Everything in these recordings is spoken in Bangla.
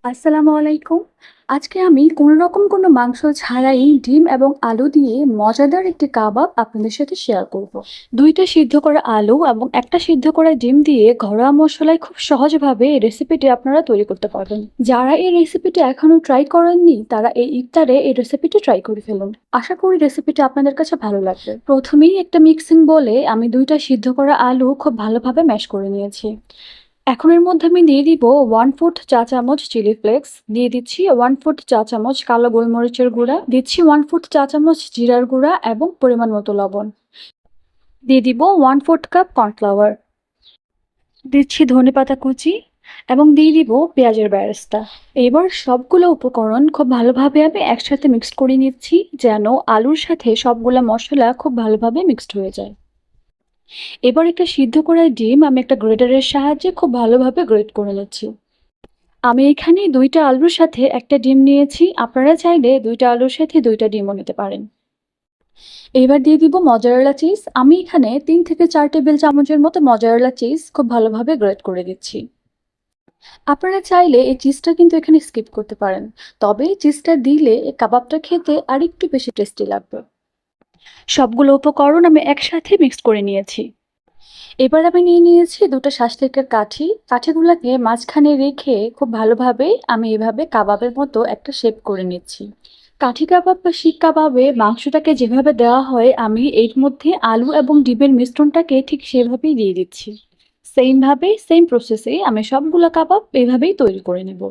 আসসালামু আলাইকুম। আজকে আমি কোনোরকম কোনো মাংস ছাড়াই ডিম এবং আলু দিয়ে মজাদার একটি কাবাব আপনাদের সাথে শেয়ার করব। ২ টা সিদ্ধ করা আলু এবং ১ টা সিদ্ধ করা ডিম দিয়ে ঘরোয়া মসলায় খুব সহজভাবে এই রেসিপিটি আপনারা তৈরি করতে পারবেন। যারা এই রেসিপিটি এখনো ট্রাই করেননি তারা এই ইফতারে এই রেসিপিটি ট্রাই করে ফেলুন। আশা করি রেসিপিটি আপনাদের কাছে ভালো লাগবে। প্রথমেই একটা মিক্সিং বোলে আমি ২ টা সিদ্ধ করা আলু খুব ভালোভাবে ম্যাশ করে নিয়েছি। এখন এর মধ্যে আমি দিয়ে দিব 1/4 চা চামচ চিলি ফ্লেক্স, দিয়ে দিচ্ছি 1/4 চা চামচ কালো গোলমরিচের গুঁড়া, দিচ্ছি 1/4 চা চামচ জিরার গুঁড়া এবং পরিমাণ মতো লবণ। দিয়ে দিব 1/4 কাপ কর্নফ্লাওয়ার, দিচ্ছি ধনেপাতা কুচি এবং দিয়ে দিব পেঁয়াজের বেরেস্তা। এবার সবগুলো উপকরণ খুব ভালোভাবে আমি একসাথে মিক্সড করে নিচ্ছি যেন আলুর সাথে সবগুলা মশলা খুব ভালোভাবে মিক্সড হয়ে যায়। এবার একটা সিদ্ধ করা ডিম আমি একটা গ্রেটারের সাহায্যে খুব ভালোভাবে গ্রেট করে নিচ্ছি। আমি এখানে ২ টা আলুর সাথে ১ টা ডিম নিয়েছি। আপনারা চাইলে ২ টা আলুর সাথে ২ টা ডিমও নিতে পারেন। এবার দিয়ে দিব মজারেলা চিজ। আমি এখানে ৩ থেকে ৪ টেবিল চামচের মতো মজারেলা চিজ খুব ভালোভাবে গ্রেট করে দিচ্ছি। আপনারা চাইলে এই চিজটা কিন্তু এখানে স্কিপ করতে পারেন। তবে চিজটা দিলে এই কাবাবটা খেতে আরেকটু বেশি টেস্টি লাগবে। সবগুলো উপকরণ আমি একসাথে মিক্সড করে নিয়েছি। এবার আমি নিয়ে নিয়েছি ২ টা শাঁসলিকের কাঠি। কাঠিগুলাকে মাঝখানে রেখে খুব ভালোভাবে আমি এভাবে কাবাবের মতো একটা শেপ করে নিচ্ছি। কাঠি কাবাব বা শিক কাবাবে মাংসটাকে যেভাবে দেওয়া হয় আমি এর মধ্যে আলু এবং ডিমের মিশ্রণটাকে ঠিক সেভাবেই দিয়ে দিচ্ছি। সেম প্রসেসে আমি সবগুলা কাবাব এভাবেই তৈরি করে নেব।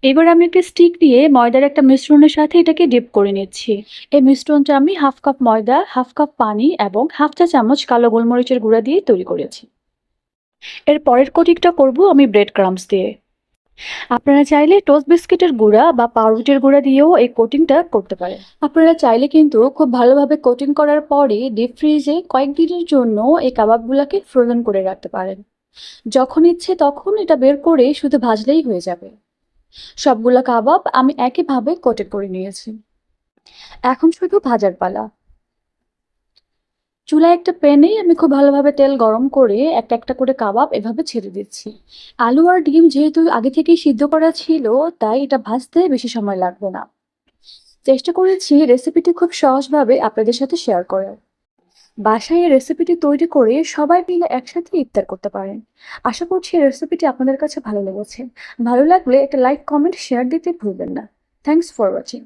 এবার আমি একটা স্টিক দিয়ে ময়দার একটা মিশ্রণের সাথে এটাকে ডিপ করে নিচ্ছি। এই মিশ্রণটা আমি 1/2 কাপ ময়দা, 1/2 কাপ পানি এবং 1/2 চা চামচ কালো গোলমরিচের গুঁড়া দিয়ে তৈরি করেছি। এর পরের কোটিংটা করব আমি ব্রেড ক্রাম্বস দিয়ে। আপনারা চাইলে টোস্ট বিস্কিটের গুঁড়া বা পাউরুটির গুঁড়া দিয়েও এই কোটিংটা করতে পারেন। আপনারা চাইলে কিন্তু খুব ভালোভাবে কোটিং করার পরে ডিপ ফ্রিজে কয়েকদিনের জন্য এই কাবাবগুলোকে ফ্রোজেন করে রাখতে পারেন। যখন ইচ্ছে তখন এটা বের করে শুধু ভাজলেই হয়ে যাবে। সবগুলো কাবাব আমি একইভাবে কোটেড করে নিয়েছি। এখন শুধু ভাজার পালা। চুলায় একটা প্যানে আমি খুব ভালোভাবে তেল গরম করে একটা একটা করে কাবাব এভাবে ছেড়ে দিচ্ছি। আলু আর ডিম যেহেতু আগে থেকেই সিদ্ধ করা ছিল তাই এটা ভাজতে বেশি সময় লাগবে না। চেষ্টা করেছি রেসিপিটি খুব সহজভাবে আপনাদের সাথে শেয়ার করার। বাসায় এই রেসিপিটি তৈরি করে সবাই মিলে একসাথে ইফতার করতে পারেন। আশা করছি এই রেসিপিটি আপনাদের কাছে ভালো লেগেছে। ভালো লাগলে একটা লাইক, কমেন্ট, শেয়ার দিতে ভুলবেন না। Thanks for watching.